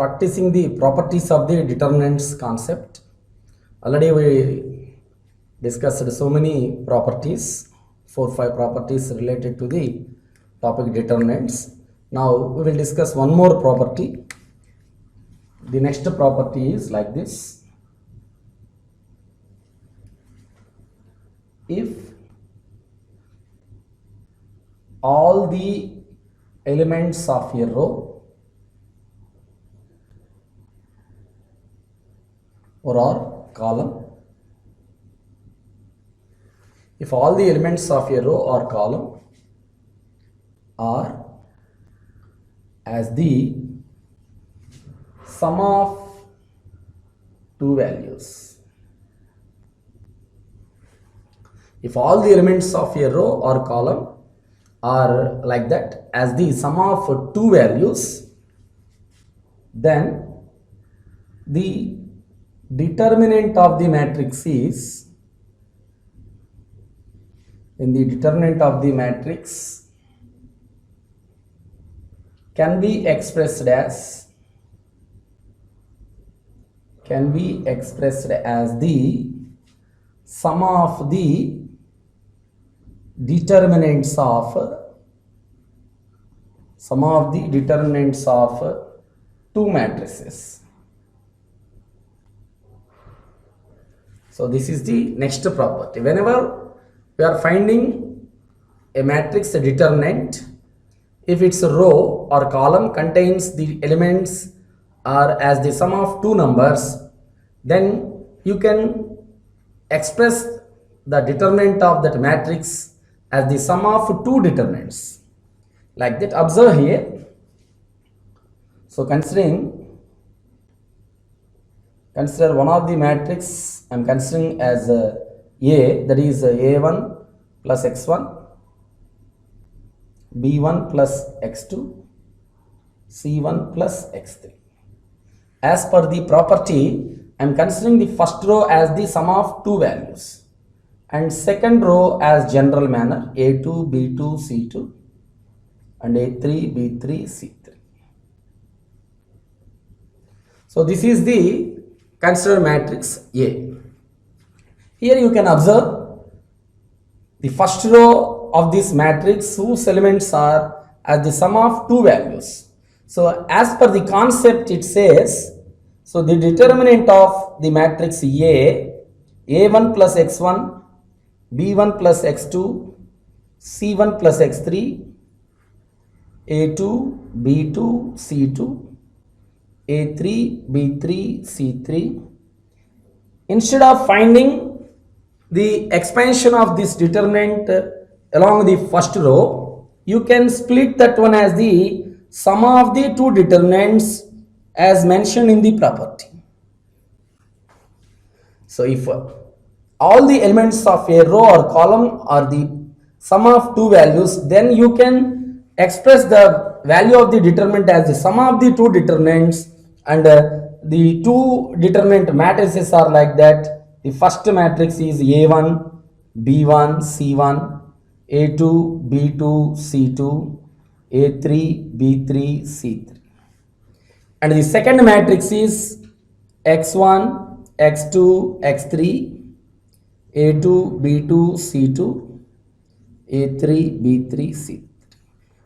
practicing the properties of the determinants concept. Already we discussed so many properties, 4-5 properties related to the topic determinants. Now we will discuss one more property. The next property is like this. If all the elements of a row or column, if all the elements of a row or column are as the sum of two values, if all the elements of a row or column are like that as the sum of two values, then the determinant of the matrix is, in the determinant of the matrix can be expressed as the sum of the determinants of two matrices. So this is the next property. Whenever we are finding a matrix determinant, if its row or column contains the elements are as the sum of two numbers, then you can express the determinant of that matrix as the sum of two determinants. Like that, observe here. So consider one of the matrix I am considering as A, that is A1 plus x1, B1 plus x2, C1 plus x3. As per the property, I am considering the first row as the sum of two values and second row as general manner A2, B2, C2 and A3, B3, C3. So this is the considered matrix A. Here you can observe the first row of this matrix whose elements are as the sum of two values. So as per the concept it says, so the determinant of the matrix A, A1 plus x1, B1 plus x2, C1 plus x3, A2, B2, C2, A3, B3, C3. Instead of finding the expansion of this determinant along the first row, you can split that one as the sum of the two determinants as mentioned in the property. So if all the elements of a row or column are the sum of two values, then you can express the value of the determinant as the sum of the two determinants, and the two determinant matrices are like that. The first matrix is A1, B1, C1, A2, B2, C2, A3, B3, C3. And the second matrix is X1, X2, X3, A2, B2, C2, A3, B3, C3.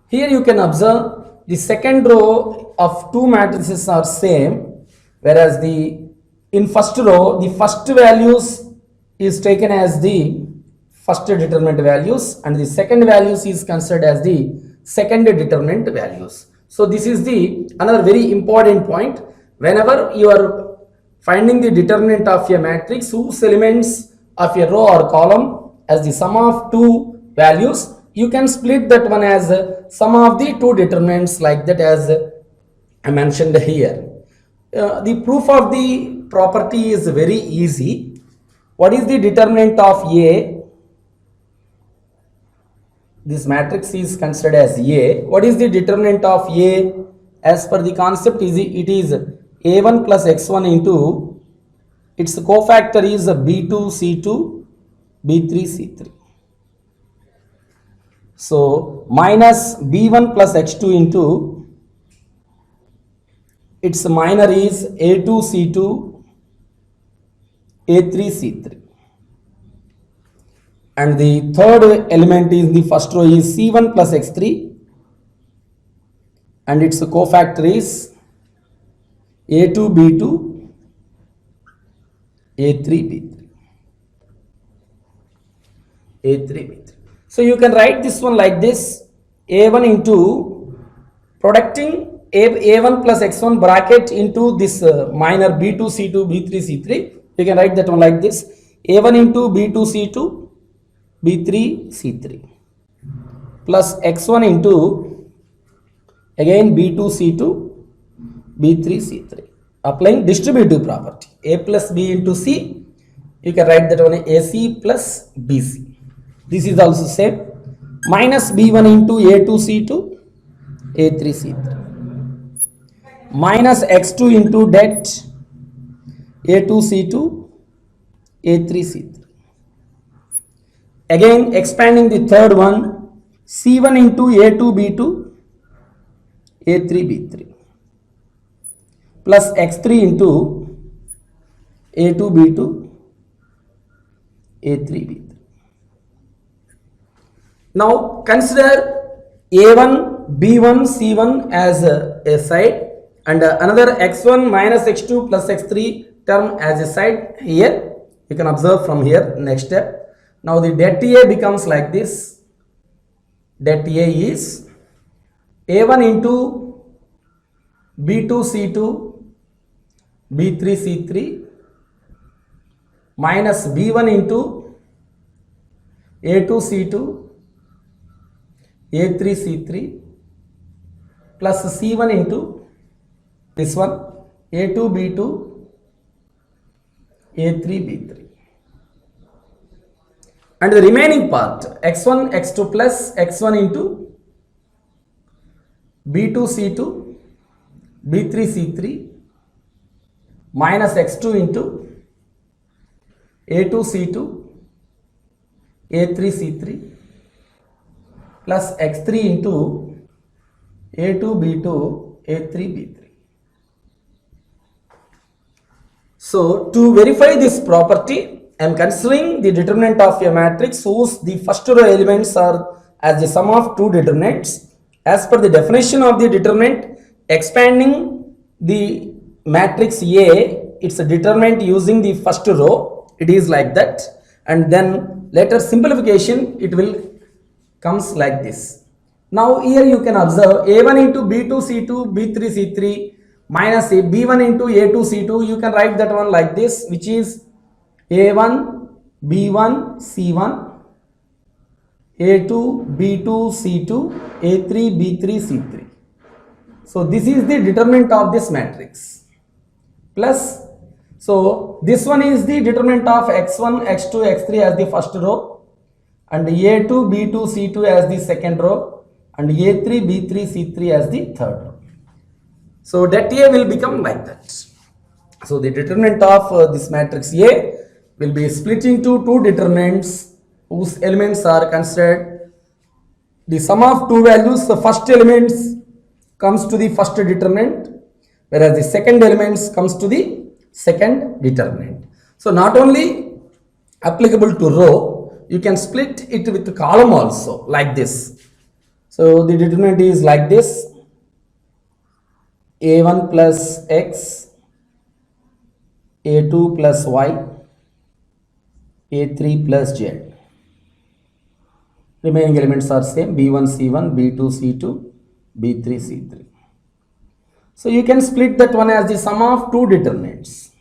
Here you can observe the second row of two matrices are same, whereas in first row the first values is taken as the first determinant values and the second values is considered as the second determinant values. So this is the another very important point. Whenever you are finding the determinant of a matrix whose elements of a row or column as the sum of two values, you can split that one as sum of the two determinants, like that as I mentioned here. The proof of the property is very easy. What is the determinant of A? This matrix is considered as A. What is the determinant of A? As per the concept, it is A1 plus x1 into its cofactor is B2 C2 B3 C3. So minus B1 plus x2 into its minor is A2, C2, A3, C3. And the third element in the first row is C1 plus X3, and its cofactor is A2, B2, A3, B3. A3, B3. So you can write this one like this: A1 into producting A1 plus X1 bracket into this minor B2, C2, B3, C3. You can write that one like this: A1 into B2, C2, B3, C3 plus X1 into again B2, C2, B3, C3. Applying distributive property, A plus B into C, you can write that one AC plus BC. This is also same. Minus B1 into A2, C2, A3, C3. Minus X2 into det A2, C2, A3, C3. Again expanding the third one, C1 into A2, B2, A3, B3 plus X3 into A2, B2, A3, B3. Now consider A1, B1, C1 as a side, and another X1 minus X2 plus X3 term as a side here. You can observe from here next step. Now the det A becomes like this. Det A is A1 into B2, C2, B3, C3 minus B1 into A2, C2, A3, C3 plus C1 into this one A2, B2, A3, B3. And the remaining part X1, X2 plus X1 into B2, C2, B3, C3 minus X2 into A2, C2, A3, C3 plus X3 into A2, B2, A3, B3. So to verify this property, I am considering the determinant of a matrix whose the first row elements are as the sum of two determinants. As per the definition of the determinant, expanding the matrix A, it's a determinant using the first row. It is like that, and then later simplification it will comes like this. Now here you can observe A1 into B2, C2, B3, C3 minus B1 into A2, C2. You can write that one like this, which is A1, B1, C1, A2, B2, C2, A3, B3, C3. So this is the determinant of this matrix. Plus, so this one is the determinant of X1, X2, X3 as the first row, and A2, B2, C2 as the second row, and A3, B3, C3 as the third row. So that A will become like that. So the determinant of this matrix A will be split into two determinants whose elements are considered the sum of two values. The first elements comes to the first determinant, whereas the second elements comes to the second determinant. So not only applicable to row, you can split it with the column also like this. So the determinant is like this: A1 plus X, A2 plus Y, A3 plus Z. Remaining elements are same: B1, C1, B2, C2, B3, C3. So you can split that one as the sum of two determinants.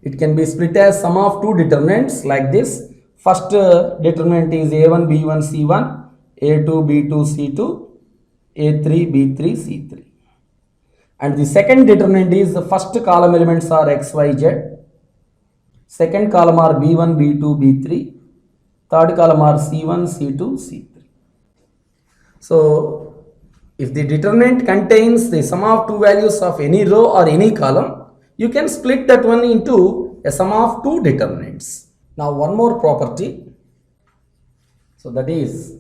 It can be split as sum of two determinants like this. First determinant is A1, B1, C1, A2, B2, C2, A3, B3, C3. And the second determinant is the first column elements are X, Y, Z. Second column are B1, B2, B3. Third column are C1, C2, C3. So if the determinant contains the sum of two values of any row or any column, you can split that one into a sum of two determinants. Now one more property. So that is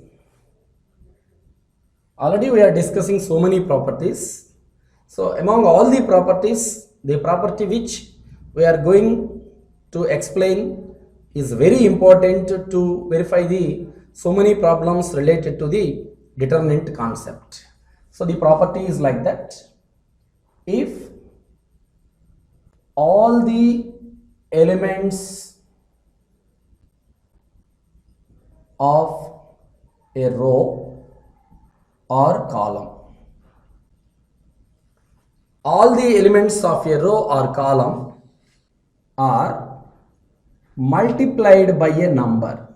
Already we are discussing so many properties. So among all the properties, the property which we are going to explain is very important to verify the so many problems related to the determinant concept. So the property is like that. If all the elements of a row or column, all the elements of a row or column are multiplied by a number,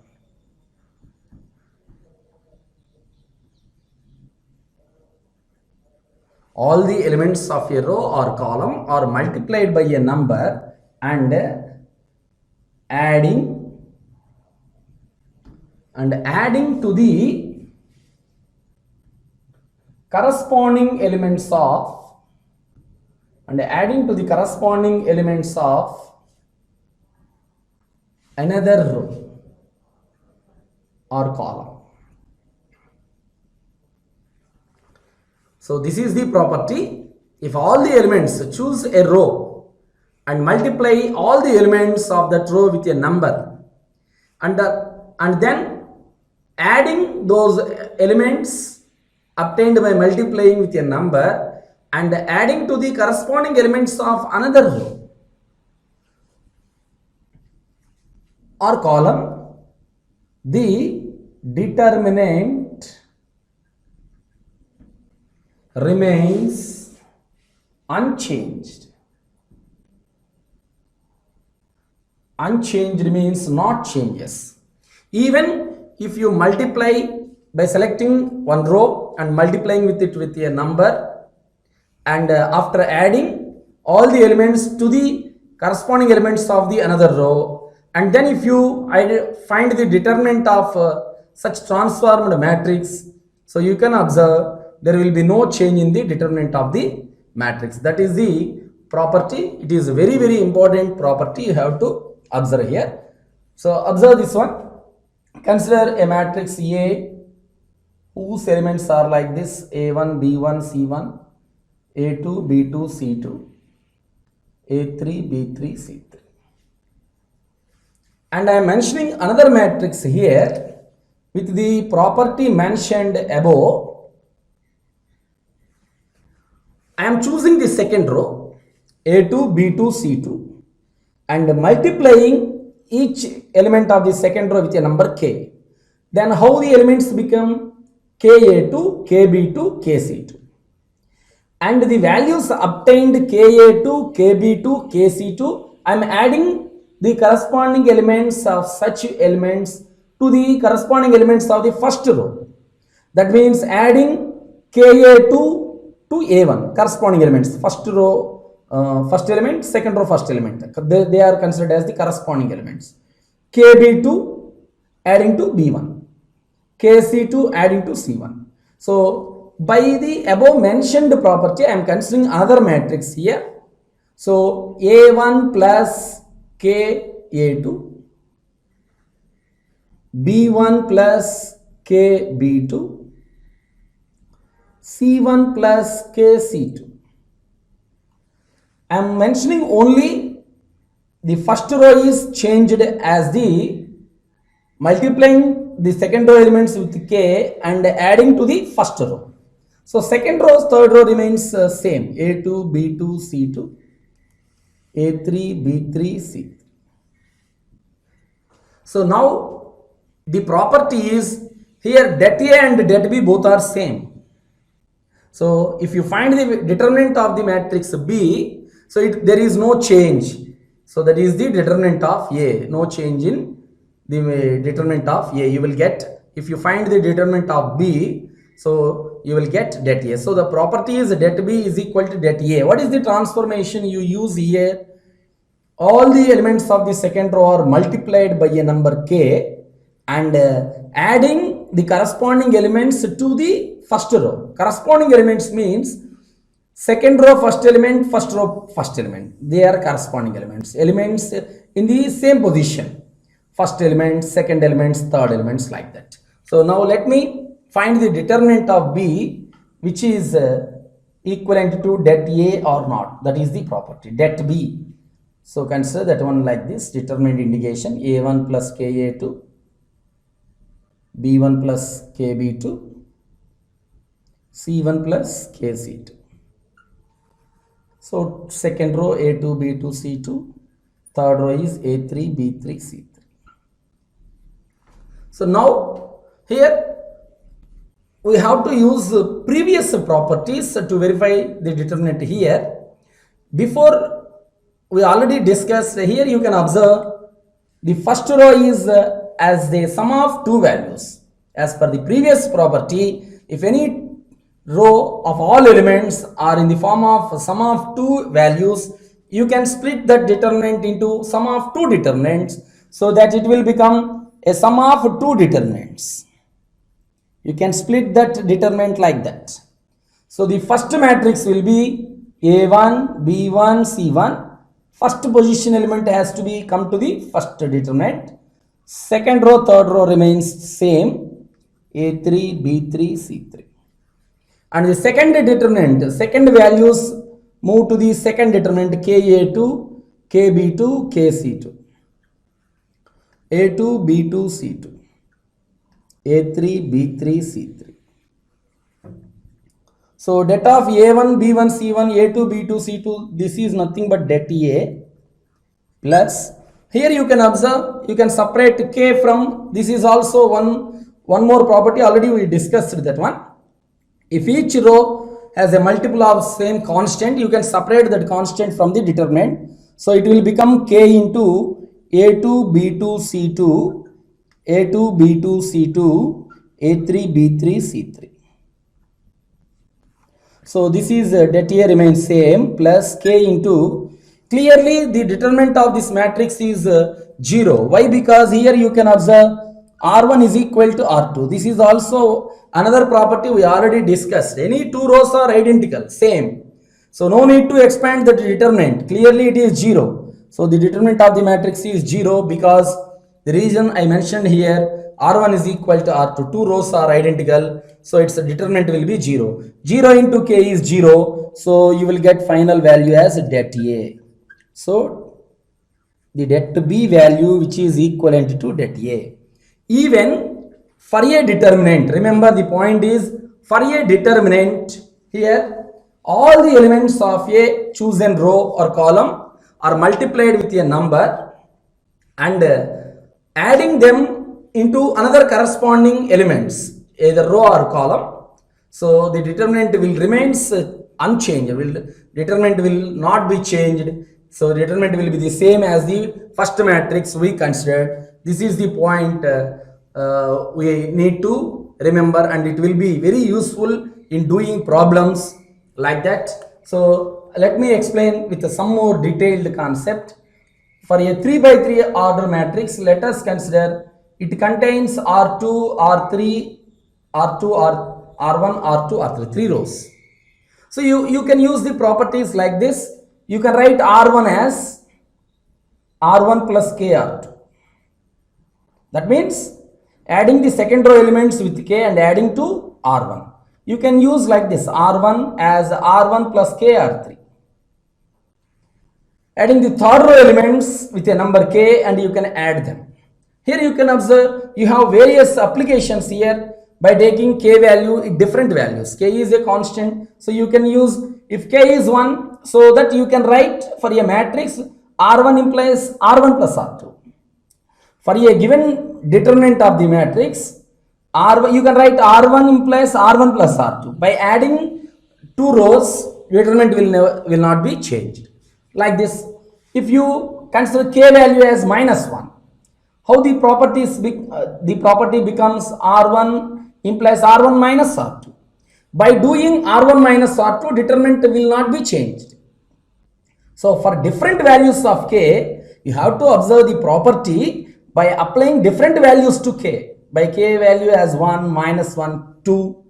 all the elements of a row or column are multiplied by a number and adding to the corresponding elements of another row or column. So this is the property. If all the elements, choose a row and multiply all the elements of that row with a number, and then adding those elements obtained by multiplying with a number and adding to the corresponding elements of another row or column, the determinant remains unchanged. Unchanged means not changes. Even if you multiply by selecting one row and multiplying with it with a number, and after adding all the elements to the corresponding elements of the another row, and then if you find the determinant of such transformed matrix, so you can observe there will be no change in the determinant of the matrix. That is the property. It is a very, very important property you have to observe here. So observe this one. Consider a matrix A whose elements are like this: A1, B1, C1, A2, B2, C2, A3, B3, C3. And I am mentioning another matrix here with the property mentioned above. I am choosing the second row A2, B2, C2 and multiplying each element of the second row with a number k. Then how the elements become? Ka2, Kb2, Kc2. And the values obtained Ka2, Kb2, Kc2, I am adding the corresponding elements of such elements to the corresponding elements of the first row. That means adding Ka2 to A1, corresponding elements, first row, first element, second row, first element. They are considered as the corresponding elements. Kb2 adding to B1, Kc2 adding to C1. So by the above mentioned property, I am considering another matrix here. So A1 plus Ka2, B1 plus Kb2, C1 plus Kc2. I am mentioning only the first row is changed as the multiplying the second row elements with k and adding to the first row. So second row, third row remains same: A2, B2, C2, A3, B3, C3. So now the property is here det A and det B both are same. So if you find the determinant of the matrix B, so there is no change. So that is the determinant of A, no change in the determinant of A. You will get, if you find the determinant of B, so you will get det A. So the property is det B is equal to det A. What is the transformation you use here? All the elements of the second row are multiplied by a number k and adding the corresponding elements to the first row. Corresponding elements means second row first element, first row first element. They are corresponding elements. Elements in the same position. First element, second elements, third elements, like that. So now let me find the determinant of B which is equivalent to det A or not. That is the property, det B. So consider that one like this, determinant indication A1 plus KA2, B1 plus KB2, C1 plus KC2. So second row A2, B2, C2, third row is A3, B3, C3. So now here we have to use previous properties to verify the determinant here. Before we already discussed, here you can observe the first row is as the sum of two values. As per the previous property, if any row of all elements are in the form of sum of two values, you can split that determinant into sum of two determinants so that it will become a sum of two determinants. You can split that determinant like that. So the first matrix will be A1, B1, C1. First position element has to be come to the first determinant. Second row, third row remains same, A3, B3, C3. And the second determinant, second values move to the second determinant KA2, KB2, KC2. A2, B2, C2. A3, B3, C3. So det of A1, B1, C1, A2, B2, C2, this is nothing but det A plus, here you can observe, you can separate K from, this is also one more property, already we discussed that one. If each row has a multiple of same constant, you can separate that constant from the determinant. So it will become K into A2, B2, C2, A2, B2, C2, A3, B3, C3. So this is det A remains same plus K into, clearly the determinant of this matrix is 0. Why? Because here you can observe R1 is equal to R2. This is also another property we already discussed. Any two rows are identical, same. So no need to expand the determinant. Clearly it is 0. So the determinant of the matrix is 0 because the reason I mentioned here, R1 is equal to R2. Two rows are identical. So its determinant will be 0. 0 into K is 0. So you will get final value as det A. So the det B value which is equivalent to det A. Even for a determinant, remember the point is for a determinant here all the elements of a chosen row or column are multiplied with a number and adding them into another corresponding elements, either row or column. So the determinant will remains unchanged, determinant will not be changed. So determinant will be the same as the first matrix we considered. This is the point we need to remember, and it will be very useful in doing problems like that. So let me explain with some more detailed concept. For a 3 by 3 order matrix, let us consider it contains R2, R3, R2, R1, R2, R3, 3 rows. So you can use the properties like this. You can write R1 as R1 plus KR2. That means adding the second row elements with K and adding to R1. You can use like this, R1 as R1 plus KR3. Adding the third row elements with a number K and you can add them. Here you can observe you have various applications here by taking K value in different values. K is a constant, so you can use, if K is 1, so that you can write for a matrix R1 implies R1 plus R2. For a given determinant of the matrix, R1, you can write R1 implies R1 plus R2. By adding two rows, determinant will not be changed. Like this, if you consider K value as -1, how the property becomes R1 implies R1 minus R2. By doing R1 minus R2, determinant will not be changed. So for different values of K, you have to observe the property by applying different values to K. By K value as 1, -1, 2,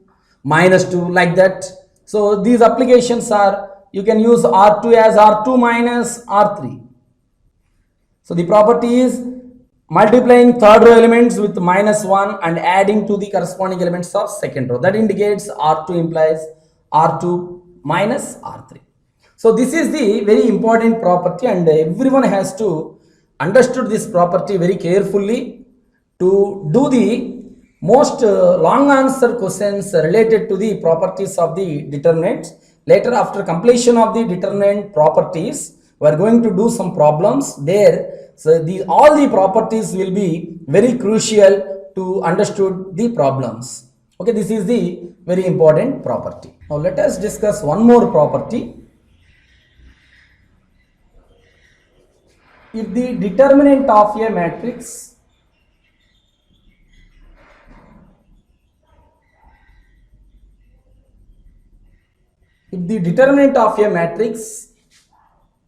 -2, like that. So these applications are, you can use R2 as R2 minus R3. So the property is multiplying third row elements with -1 and adding to the corresponding elements of second row. That indicates R2 implies R2 minus R3. So this is the very important property, and everyone has to understood this property very carefully to do the most long answer questions related to the properties of the determinants. Later, after completion of the determinant properties, we are going to do some problems there. So all the properties will be very crucial to understood the problems. Okay, this is the very important property. Now let us discuss one more property. If the determinant of a matrix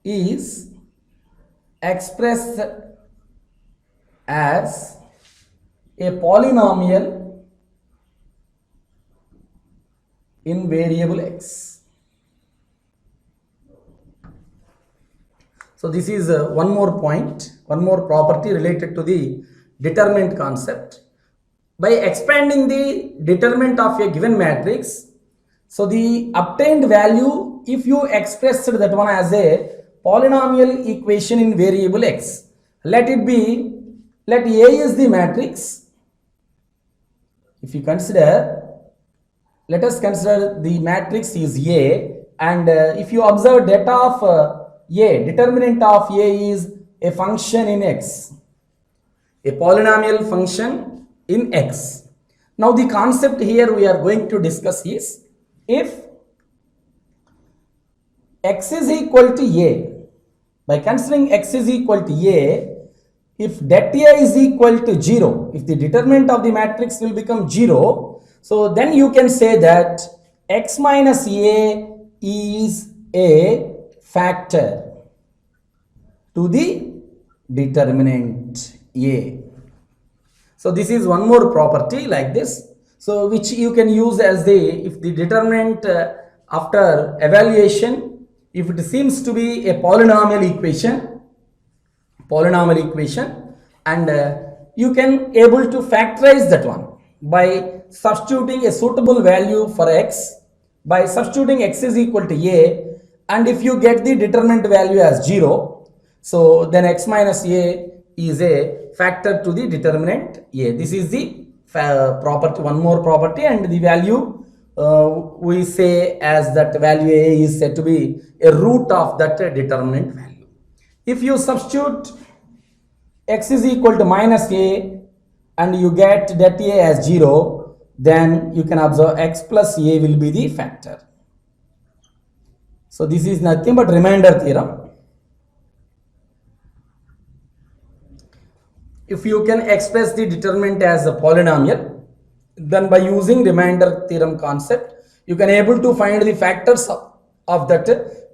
is expressed as a polynomial in variable x. So this is one more point, one more property related to the determinant concept. By expanding the determinant of a given matrix, so the obtained value, if you expressed that one as a polynomial equation in variable x, let A is the matrix. If you consider, let us consider the matrix is A, and if you observe data of A, determinant of A is a function in x, a polynomial function in x. Now the concept here we are going to discuss is, if x is equal to A, by considering x is equal to A, if det A is equal to 0, if the determinant of the matrix will become 0, so then you can say that x minus A is a factor to the determinant A. So this is one more property like this, so which you can use as the, if the determinant after evaluation, if it seems to be a polynomial equation, and you can able to factorize that one by substituting a suitable value for x, by substituting x is equal to A, and if you get the determinant value as 0, so then x minus A is a factor to the determinant A. This is the property, one more property, and the value we say as that value A is said to be a root of that determinant value. If you substitute x is equal to minus A and you get that A as 0, then you can observe x plus A will be the factor. So this is nothing but remainder theorem. If you can express the determinant as a polynomial, then by using remainder theorem concept, you can able to find the factors of that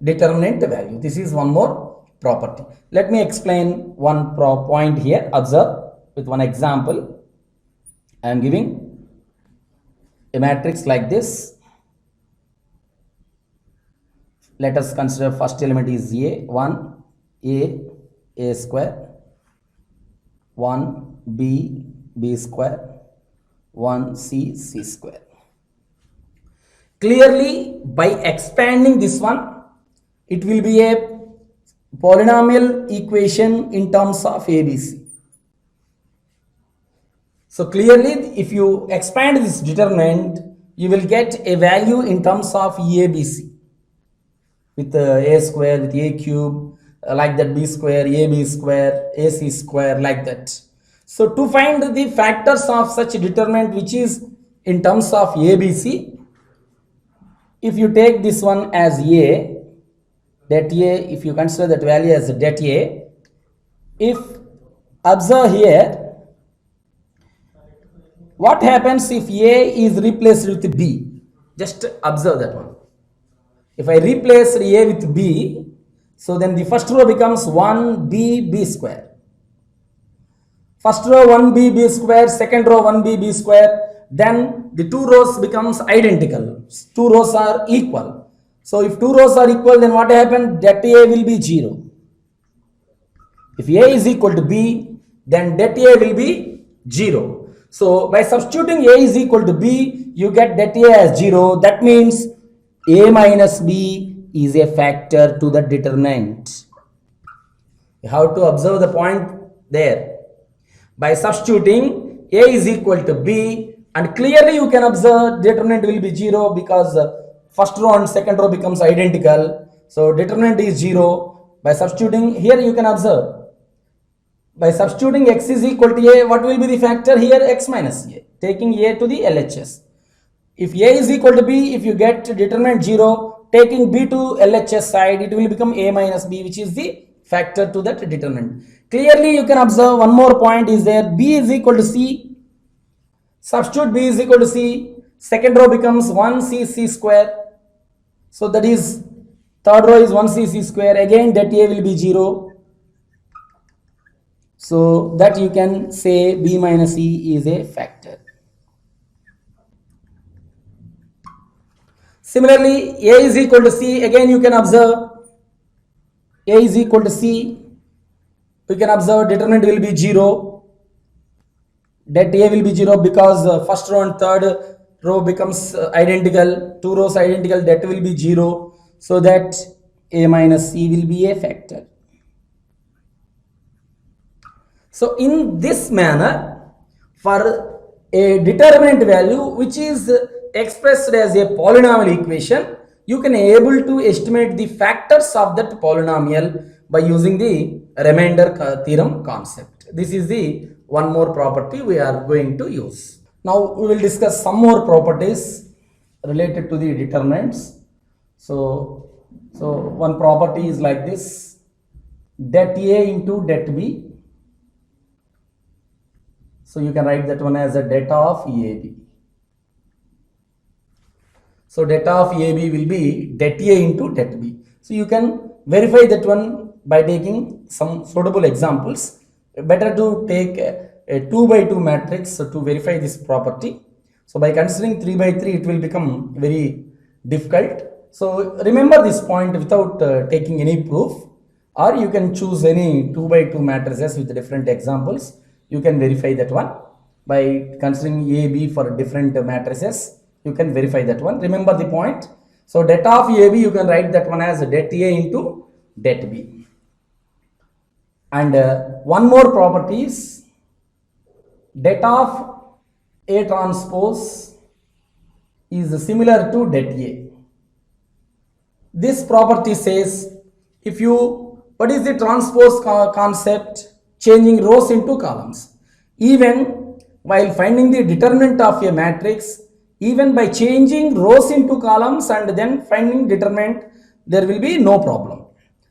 determinant value. This is one more property. Let me explain one point here. Observe with one example. I am giving a matrix like this. Let us consider first element is A, 1, A square, 1, B square, 1, C square. Clearly, by expanding this one, it will be a polynomial equation in terms of ABC. So clearly, if you expand this determinant, you will get a value in terms of ABC with A square, with A cube, like that, B square, AB square, AC square, like that. So to find the factors of such determinant which is in terms of ABC, if you take this one as A, that A, if you consider that value as that A, if observe here, what happens if A is replaced with B? Just observe that one. If I replace A with B, so then the first row becomes 1B square. First row 1B square, second row 1B square, then the two rows becomes identical. Two rows are equal. So if two rows are equal, then what happens? That A will be 0. If A is equal to B, then det A will be 0. So by substituting A is equal to B, you get det A as 0. That means A minus B is a factor to the determinant. You have to observe the point there. By substituting A is equal to B, and clearly you can observe determinant will be 0 because first row and second row becomes identical. So determinant is 0. By substituting here, you can observe. By substituting x is equal to A, what will be the factor here? X minus A. Taking A to the LHS. If A is equal to B, if you get determinant 0, taking B to LHS side, it will become A minus B, which is the factor to that determinant. Clearly, you can observe one more point is there. B is equal to C. Substitute B is equal to C. Second row becomes 1C C square. So that is third row is 1C C square. Again, that A will be 0. So that you can say B minus E is a factor. Similarly, A is equal to C. Again, you can observe A is equal to C. You can observe determinant will be 0. Det A will be 0 because first row and third row becomes identical. Two rows identical, that will be 0. So that A minus C will be a factor. So in this manner, for a determinant value which is expressed as a polynomial equation, you can able to estimate the factors of that polynomial by using the remainder theorem concept. This is the one more property we are going to use. Now we will discuss some more properties related to the determinants. So one property is like this: det A into det B. So you can write that one as a det of EAB. So det of EAB will be det A into det B. So you can verify that one by taking some suitable examples. Better to take a 2 by 2 matrix to verify this property. So by considering 3 by 3, it will become very difficult. So remember this point without taking any proof, or you can choose any 2 by 2 matrices with different examples. You can verify that one by considering A, B for different matrices. You can verify that one. Remember the point. So det of AB, you can write that one as det A into det B. And one more property is det of A transpose is similar to det A. This property says, what is the transpose concept? Changing rows into columns. Even while finding the determinant of a matrix, even by changing rows into columns and then finding determinant, there will be no problem.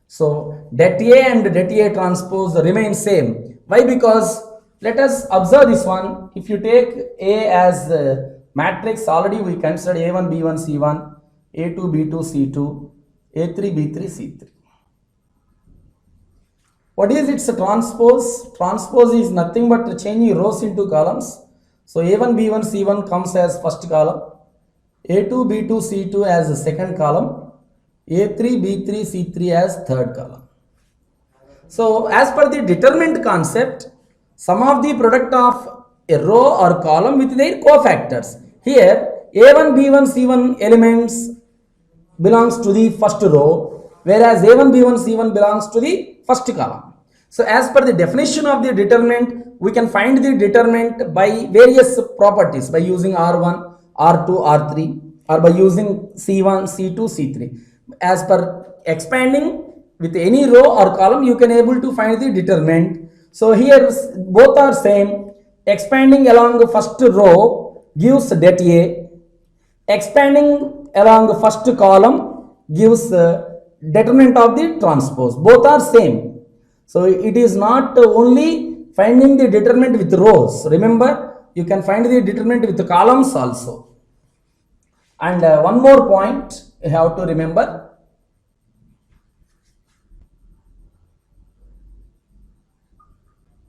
So det A and det A transpose remain same. Why? Because let us observe this one. If you take A as a matrix, already we considered A1, B1, C1, A2, B2, C2, A3, B3, C3. What is its transpose? Transpose is nothing but changing rows into columns. So A1, B1, C1 comes as first column, A2, B2, C2 as the second column, A3, B3, C3 as third column. So as per the determinant concept, sum of the product of a row or column with their cofactors. Here A1, B1, C1 elements belongs to the first row, whereas A1, B1, C1 belongs to the first column. So as per the definition of the determinant, we can find the determinant by various properties, by using R1, R2, R3, or by using C1, C2, C3. As per expanding with any row or column, you can able to find the determinant. So here both are same. Expanding along the first row gives det A. Expanding along the first column gives determinant of the transpose. Both are same. So it is not only finding the determinant with rows. Remember, you can find the determinant with the columns also. And one more point you have to remember.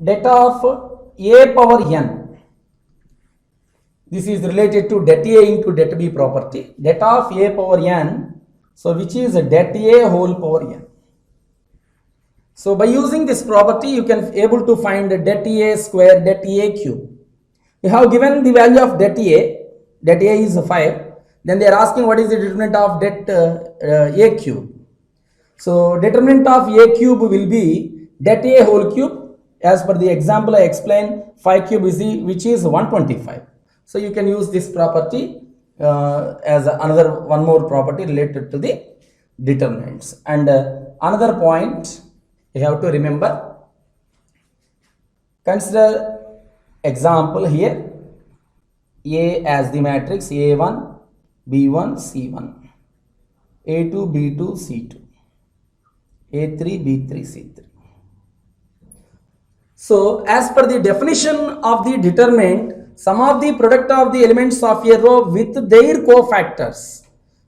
Det of A power n. This is related to det A into det B property. Det of A power n. So which is det A whole power n. So by using this property, you can able to find det A square, det A cube. You have given the value of det A is 5. Then they are asking what is the determinant of det A cube. So determinant of A cube will be det A whole cube. As per the example I explained, 5 cube is which is 125. So you can use this property as another one more property related to the determinants. And another point you have to remember, consider example here, A as the matrix A1, B1, C1, A2, B2, C2, A3, B3, C3. So as per the definition of the determinant, sum of the product of the elements of a row with their cofactors,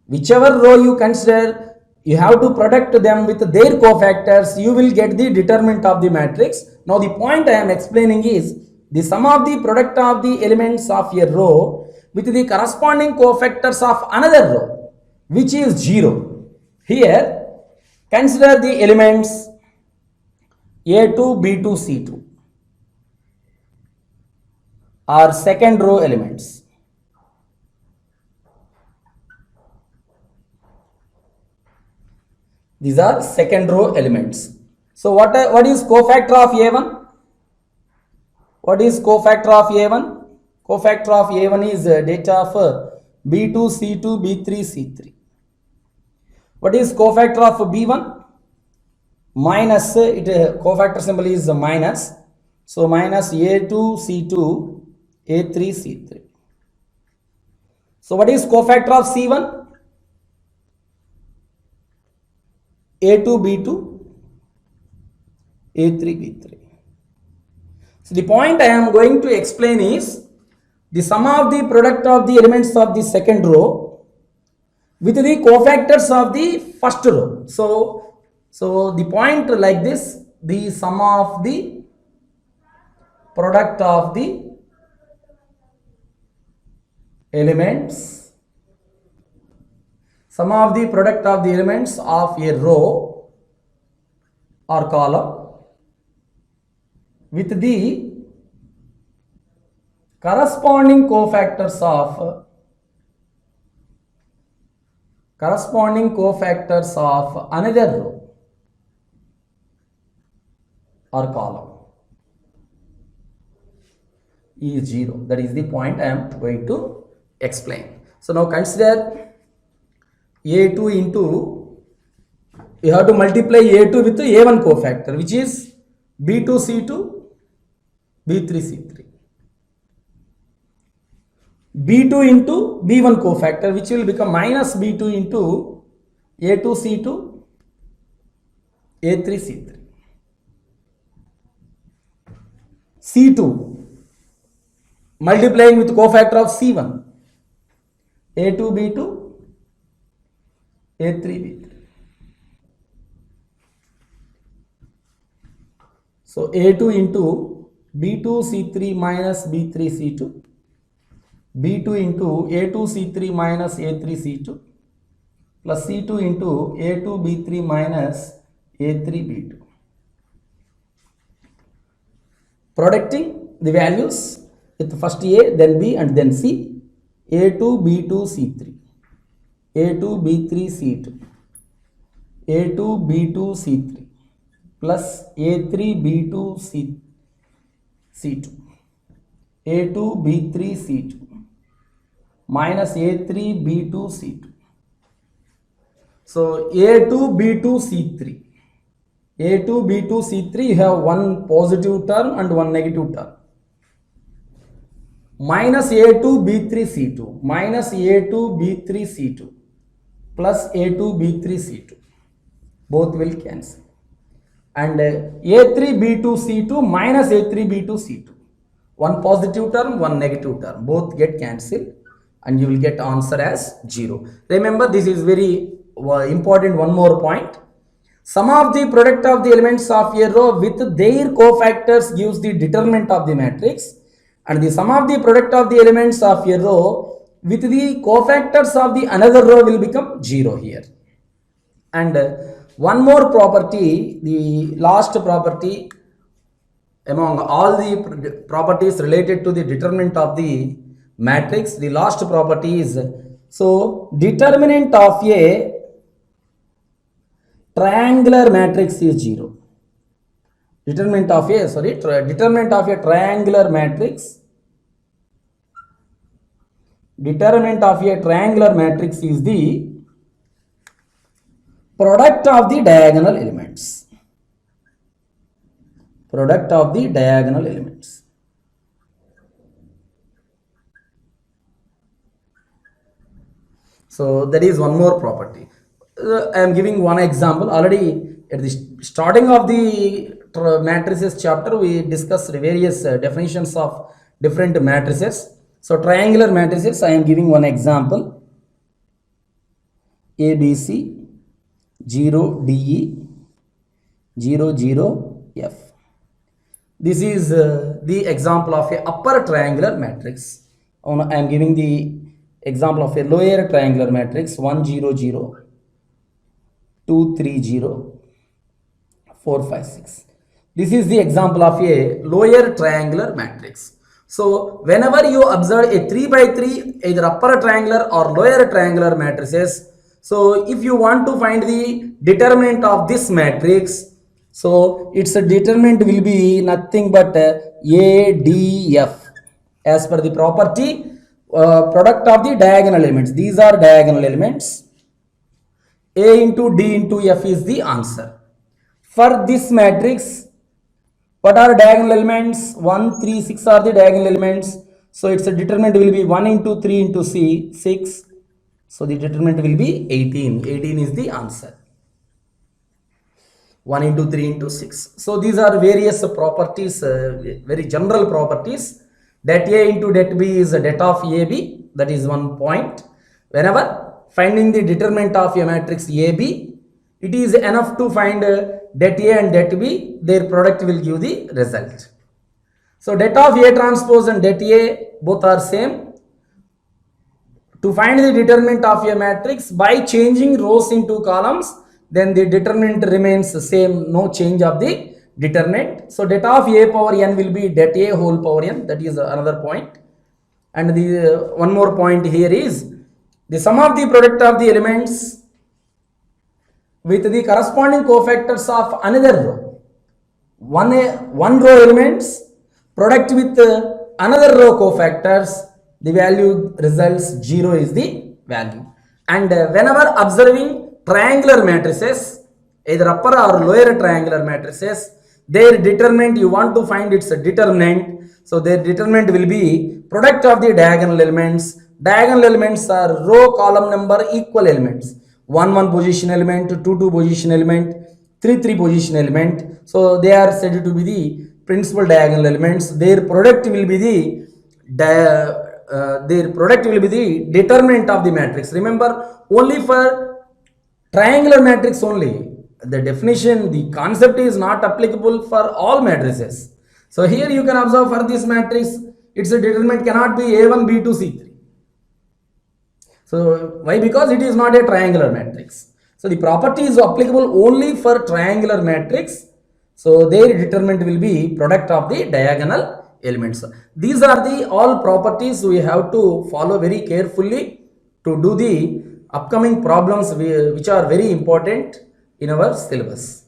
whichever row you consider, you have to product them with their cofactors, you will get the determinant of the matrix. Now the point I am explaining is the sum of the product of the elements of a row with the corresponding cofactors of another row, which is 0. Here consider the elements A2, B2, C2 are second row elements. These are second row elements. So what is cofactor of A1? What is cofactor of A1? Cofactor of A1 is data of B2, C2, B3, C3. What is cofactor of B1? Minus, cofactor symbol is minus. So minus A2, C2, A3, C3. So what is cofactor of C1? A2, B2, A3, B3. So the point I am going to explain is the sum of the product of the elements of the second row with the cofactors of the first row. So the point like this, the sum of the product of the elements, sum of the product of the elements of a row or column with the corresponding cofactors of another row or column is 0. That is the point I am going to explain. So now consider A2 into, you have to multiply A2 with A1 cofactor, which is B2, C2, B3, C3. B2 into B1 cofactor, which will become minus B2 into A2, C2, A3, C3. C2 multiplying with cofactor of C1, A2, B2, A3, B3. So A2 into B2, C3 minus B3, C2, B2 into A2, C3 minus A3, C2, plus C2 into A2, B3 minus A3, B2. Producting the values with first A, then B and then C. A2, B2, C3, A2, B3, C2, A2, B2, C3, plus A3, B2, C2, A2, B3, C2, minus A3, B2, C2. So A2, B2, C3. A2, B2, C3, you have one positive term and one negative term. Minus A2, B3, C2, minus A2, B3, C2, plus A2, B3, C2. Both will cancel. And A3, B2, C2 minus A3, B2, C2. One positive term, one negative term. Both get cancelled and you will get answer as 0. Remember, this is very important. One more point. Sum of the product of the elements of a row with their cofactors gives the determinant of the matrix, and the sum of the product of the elements of a row with the cofactors of the another row will become 0 here. And one more property, the last property among all the properties related to the determinant of the matrix, the last property is, so determinant of a triangular matrix is 0. Determinant of a, determinant of a triangular matrix, determinant of a triangular matrix is the product of the diagonal elements. Product of the diagonal elements. So that is one more property. I am giving one example. Already at the starting of the matrices chapter, we discussed various definitions of different matrices. So triangular matrices, I am giving one example. ABC, 0, DE, 0, 0, F. This is the example of a upper triangular matrix. I am giving the example of a lower triangular matrix, 1, 0, 0, 2, 3, 0, 4, 5, 6. This is the example of a lower triangular matrix. So whenever you observe a 3 by 3, either upper triangular or lower triangular matrices, so if you want to find the determinant of this matrix, so its determinant will be nothing but ADF as per the property product of the diagonal elements. These are diagonal elements. A into D into F is the answer. For this matrix, what are diagonal elements? 1, 3, 6 are the diagonal elements. So its determinant will be 1 into 3 into C, 6. So the determinant will be 18. 18 is the answer. 1 into 3 into 6. So these are various properties, very general properties. Det A into det B is a det of AB. That is one point. Whenever finding the determinant of a matrix AB, it is enough to find det A and det B. Their product will give the result. So det of A transpose and det A both are same. To find the determinant of a matrix by changing rows into columns, then the determinant remains the same, no change of the determinant. So det of A power n will be det A whole power n. That is another point. And the one more point here is the sum of the product of the elements with the corresponding cofactors of another row. One row elements product with another row cofactors, the value results 0 is the value. And whenever observing triangular matrices, either upper or lower triangular matrices, their determinant, you want to find its determinant. So their determinant will be product of the diagonal elements. Diagonal elements are row column number equal elements. 1 1 position element, 2 2 position element, 3 3 position element. So they are said to be the principal diagonal elements. Their product will be the determinant of the matrix. Remember, only for triangular matrix only. The definition, the concept is not applicable for all matrices. So here you can observe for this matrix, its determinant cannot be A1, B2, C3. So why? Because it is not a triangular matrix. So the property is applicable only for triangular matrix. So their determinant will be product of the diagonal elements. These are the all properties we have to follow very carefully to do the upcoming problems which are very important in our syllabus.